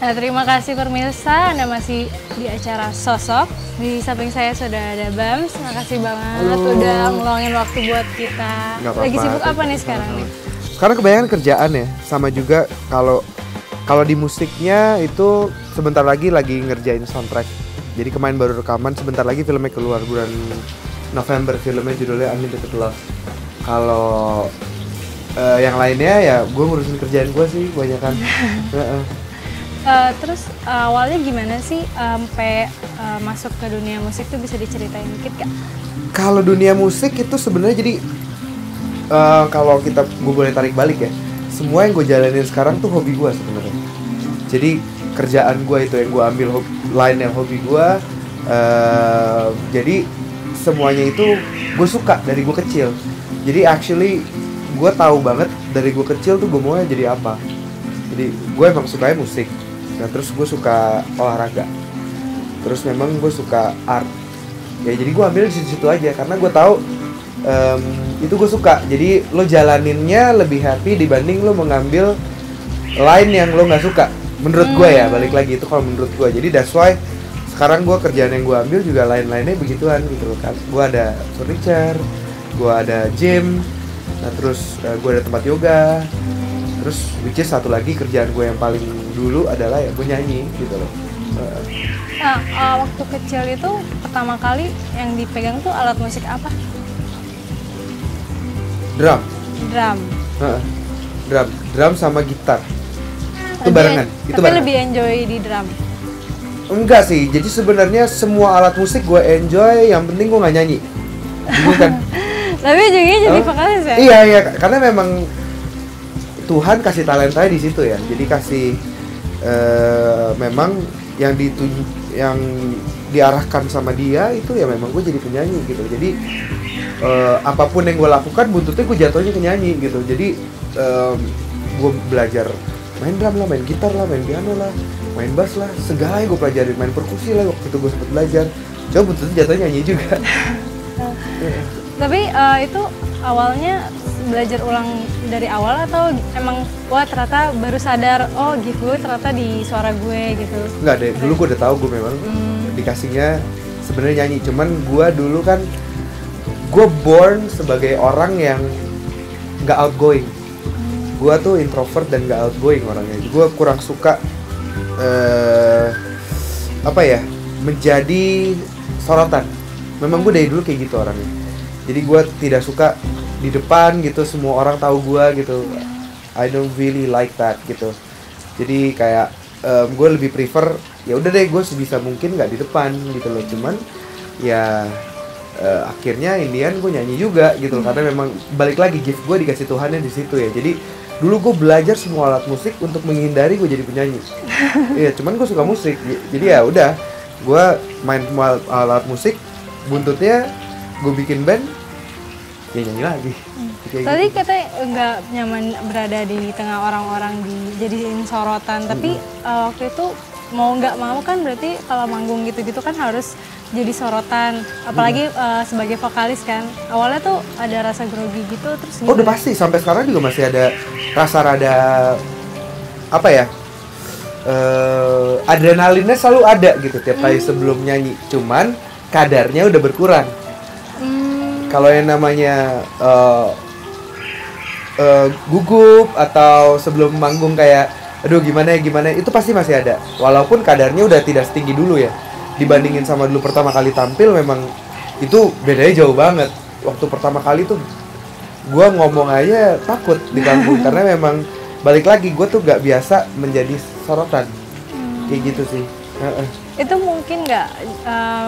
Nah, terima kasih pemirsa, Anda masih di acara Sosok. Di samping saya sudah ada Bams. Makasih banget udah ngeluangin waktu buat kita. Lagi sibuk apa nih sekarang nih? Sekarang kebanyakan kerjaan ya, sama juga kalau di musiknya itu sebentar lagi ngerjain soundtrack. Jadi kemarin baru rekaman, sebentar lagi filmnya keluar bulan November, filmnya judulnya Unlimited Love. Kalau yang lainnya ya gue ngurusin kerjaan gue sih kebanyakan. Terus awalnya gimana sih sampai masuk ke dunia musik tuh, bisa diceritain dikit Kak? Kalau dunia musik itu sebenarnya jadi kalau gue boleh tarik balik ya, semua yang gue jalanin sekarang tuh hobi gue sebenarnya. Jadi kerjaan gue itu yang gue ambil lain yang hobi gue. Jadi semuanya itu gue suka dari gue kecil. Jadi actually gue tahu banget dari gue kecil tuh gue mau jadi apa. Jadi gue emang sukanya musik. Nah terus gue suka olahraga. Terus memang gue suka art. Ya jadi gue ambil di situ aja karena gue tahu itu gue suka. Jadi lo jalaninnya lebih happy dibanding lo mengambil line yang lo nggak suka. Menurut gue ya, balik lagi itu kalau menurut gue. Jadi that's why sekarang gue kerjaan yang gue ambil juga lain-lainnya begituan gitu loh kan. Gue ada furniture, gue ada gym, nah terus gue ada tempat yoga. Terus which is satu lagi kerjaan gue yang paling dulu adalah ya gue nyanyi gitu loh. Nah, waktu kecil itu pertama kali yang dipegang tuh alat musik apa? Drum. Drum sama gitar. Itu barengan. Itu barengan. Lebih enjoy di drum. Enggak sih. Jadi sebenarnya semua alat musik gue enjoy. Yang penting gue nggak nyanyi. Bingung kan? Tapi juga jadi vokalis ya? Iya. Karena memang Tuhan kasih talentanya di situ ya. Jadi kasih memang yang diarahkan sama dia itu ya memang gue jadi penyanyi gitu. Jadi apapun yang gue lakukan buntutnya gue jatuhnya ke nyanyi gitu. Jadi gue belajar main drum lah, main gitar lah, main piano lah, main bass lah, segala yang gue pelajarin, main perkusi lah waktu itu gue sempet belajar. Coba buntutnya jatuhnya nyanyi juga. Tapi itu awalnya belajar ulang dari awal atau emang wah ternyata baru sadar oh gitu ternyata di suara gue gitu? Enggak deh, dulu gue udah tahu gue memang dikasihnya sebenarnya nyanyi. Cuman gue dulu kan gue born sebagai orang yang nggak outgoing. Gue tuh introvert dan nggak outgoing orangnya. Gue kurang suka menjadi sorotan. Memang gue dari dulu kayak gitu orangnya. Jadi gue tidak suka di depan gitu, semua orang tahu gue gitu. I don't really like that gitu. Jadi kayak gue lebih prefer ya udah deh gue sebisa mungkin nggak di depan gitu loh. Cuman ya akhirnya Indian gue nyanyi juga gitu karena memang balik lagi gift gue dikasih Tuhannya di situ ya. Jadi dulu gue belajar semua alat musik untuk menghindari gue jadi penyanyi. Iya, cuman gue suka musik. Jadi ya udah, gue main semua alat musik, buntutnya gue bikin band, ya nyanyi lagi. Tadi gitu. Katanya nggak nyaman berada di tengah orang-orang dijadiin sorotan, tapi waktu itu mau nggak mau kan berarti kalau manggung gitu-gitu kan harus jadi sorotan, apalagi sebagai vokalis kan. Awalnya tuh ada rasa grogi gitu, terus gimana? Oh udah pasti, sampai sekarang juga masih ada rasa rada adrenalinnya selalu ada gitu tiap kali sebelum nyanyi. Cuman kadarnya udah berkurang. Kalau yang namanya gugup atau sebelum manggung kayak aduh gimana itu pasti masih ada. Walaupun kadarnya udah tidak setinggi dulu ya. Dibandingin sama dulu pertama kali tampil memang itu bedanya jauh banget. Waktu pertama kali tuh gue ngomong aja takut di panggung karena memang balik lagi gue tuh gak biasa menjadi sorotan kayak gitu sih. Itu mungkin nggak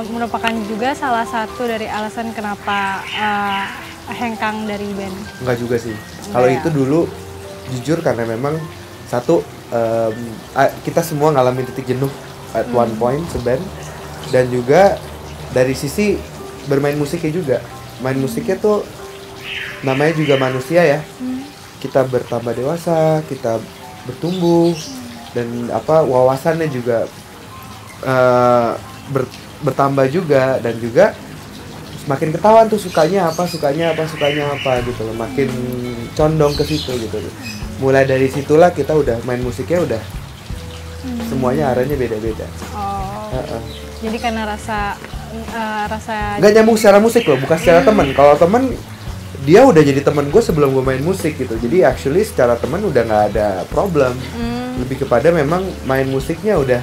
merupakan juga salah satu dari alasan kenapa hengkang dari band? Enggak juga sih. Kalau itu dulu jujur karena memang satu kita semua ngalamin titik jenuh at one point seband. Dan juga dari sisi bermain musiknya juga. Main musiknya tuh namanya juga manusia ya. Kita bertambah dewasa, kita bertumbuh dan wawasannya juga bertambah juga, dan juga semakin ketahuan tuh sukanya apa gitu loh. Makin condong ke situ gitu loh. Mulai dari situlah kita udah main musiknya udah Semuanya arahnya beda-beda. Oh. Jadi karena rasa Nggak nyambung secara musik loh, bukan secara teman. Kalau teman dia udah jadi teman gue sebelum gue main musik gitu. Jadi actually secara teman udah nggak ada problem. Lebih kepada memang main musiknya udah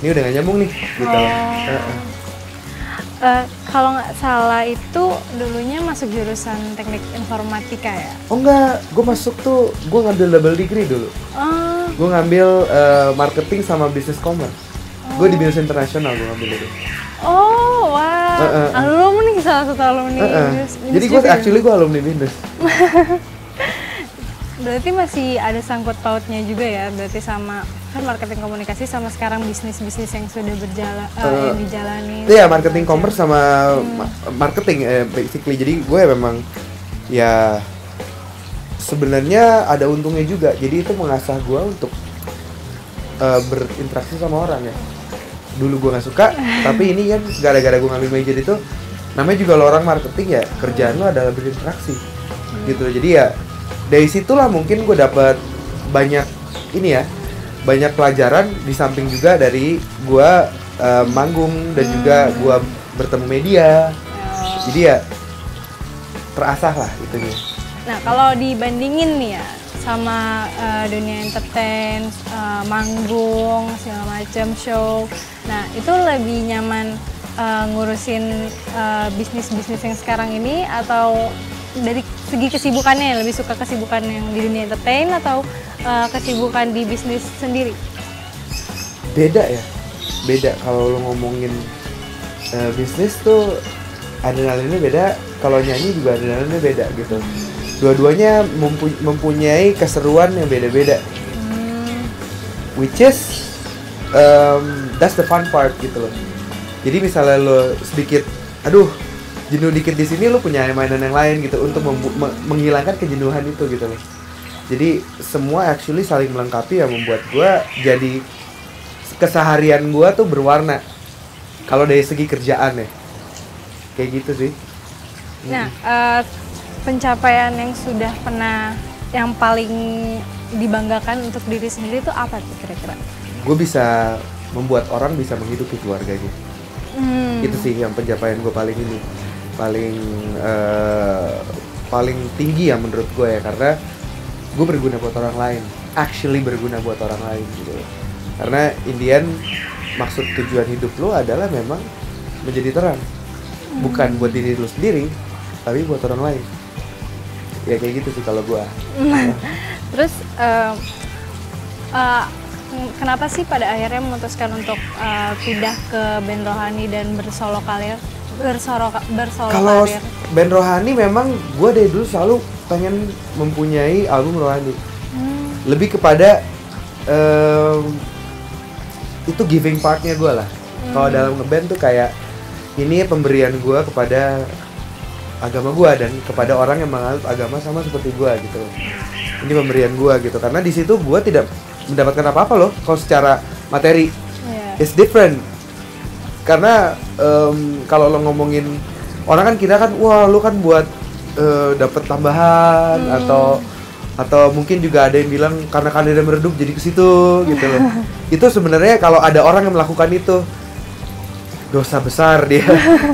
ini udah nggak nyambung nih gitu. Kalau nggak salah itu dulunya masuk jurusan teknik informatika ya? Oh enggak, gue masuk tuh gue ngambil double degree dulu. Gue ngambil marketing sama business commerce. Gue di bisnis internasional gue ngambil itu. Oh, wah. Alumni, salah satu alumni. Jadi gue actually gue alumni bisnis. Berarti masih ada sangkut pautnya juga ya, berarti sama kan marketing komunikasi sama sekarang bisnis yang sudah berjalan yang dijalani. Iya, marketing commerce sama marketing basically. Jadi gue memang ya sebenarnya ada untungnya juga. Jadi itu mengasah gue untuk berinteraksi sama orang ya. Dulu gue nggak suka, tapi ini kan gara-gara gue ngambil major itu, namanya juga lo orang marketing ya, kerjaan lo adalah berinteraksi gitu. Jadi ya dari situlah mungkin gue dapat banyak ini ya, banyak pelajaran di samping juga dari gue manggung dan juga gue bertemu media. Jadi ya terasah lah itunya. Nah kalau dibandingin nih ya sama dunia entertain, manggung, segala macam show. Nah, itu lebih nyaman ngurusin bisnis yang sekarang ini atau dari segi kesibukannya lebih suka kesibukan yang di dunia entertain atau kesibukan di bisnis sendiri? Beda ya. Beda kalau lo ngomongin bisnis tuh adrenalinnya beda, kalau nyanyi juga adrenalinnya beda gitu. Dua-duanya mempunyai keseruan yang beda-beda, which is that's the fun part gitu loh. Jadi misalnya lo sedikit, aduh jenuh dikit di sini, lo punya mainan yang lain gitu untuk menghilangkan kejenuhan itu gitu loh. Jadi semua actually saling melengkapi yang membuat gue jadi keseharian gue tuh berwarna. Kalau dari segi kerjaan ya, kayak gitu sih. Nah. Pencapaian yang sudah pernah yang paling dibanggakan untuk diri sendiri itu apa tuh kira-kira? Gue bisa membuat orang bisa menghidupi keluarganya. Itu sih yang pencapaian gue paling tinggi ya menurut gue ya, karena gue berguna buat orang lain, actually berguna buat orang lain gitu. Karena Indian maksud tujuan hidup lo adalah memang menjadi terang, bukan buat diri lo sendiri, tapi buat orang lain. Ya kayak gitu sih kalau gue. Terus kenapa sih pada akhirnya memutuskan untuk pindah ke band rohani dan bersolo karir? Kalau band rohani memang gue dari dulu selalu pengen mempunyai album rohani. Lebih kepada itu giving partnya gue lah. Kalau dalam ngeband tuh kayak ini pemberian gue kepada agama gue dan kepada orang yang menganut agama sama seperti gue gitu. Ini pemberian gue gitu, karena di situ gue tidak mendapatkan apa-apa loh kalau secara materi. It's different. Karena kalau lo ngomongin orang kan kira kan wah lo kan buat dapat tambahan atau mungkin juga ada yang bilang karena kalian meredup jadi ke situ gitu loh. Itu sebenarnya kalau ada orang yang melakukan itu dosa besar dia.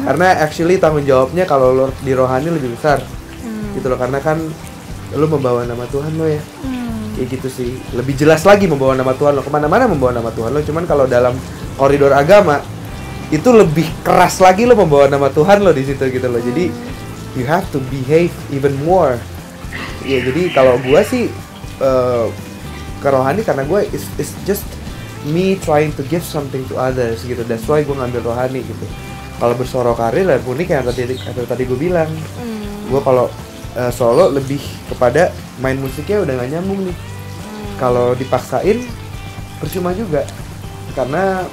Karena actually tanggung jawabnya kalau lo di rohani lebih besar gitu loh, karena kan lo membawa nama Tuhan lo ya. Kayak gitu sih, lebih jelas lagi membawa nama Tuhan lo, kemana-mana membawa nama Tuhan lo. Cuman kalau dalam koridor agama itu lebih keras lagi lo membawa nama Tuhan lo di situ gitu loh. Jadi you have to behave even more ya. Jadi kalau gue sih ke rohani karena gue is just me trying to give something to others gitu. That's why gue ngambil rohani gitu. Kalau bersoro karir dan unik yang tadi gue bilang, gue kalau solo lebih kepada main musiknya udah gak nyambung nih. Kalau dipaksain percuma juga, karena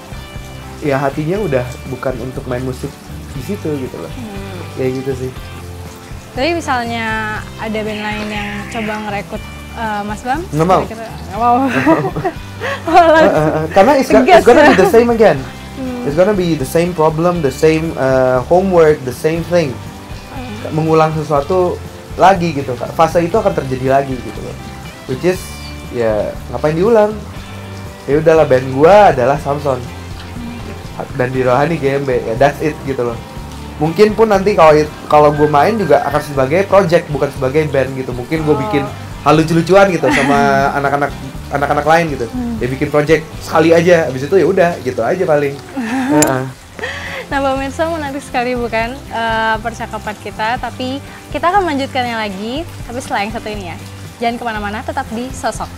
ya hatinya udah bukan untuk main musik di situ gitu loh. Kayak gitu sih. Tapi misalnya ada band lain yang coba ngerekrut Mas Bam? Nggak mau. Wow. Karena it's gonna be the same again. It's gonna be the same problem, the same homework, the same thing. Mengulang sesuatu lagi gitu. Fase itu akan terjadi lagi gitu loh. Which is ya ngapain diulang? Ya udahlah, band gue adalah Samson dan di Rohani GMB, ya that's it gitu loh. Mungkin pun nanti kalau gue main juga akan sebagai project, bukan sebagai band gitu. Mungkin gue bikin hal lucu-lucuan gitu sama anak-anak lain gitu. Ya bikin project sekali aja, habis itu ya udah gitu aja paling. Nah, pemirsa, menarik sekali bukan percakapan kita, tapi kita akan melanjutkannya lagi, tapi setelah yang satu ini ya. Jangan kemana-mana, tetap di Sosok.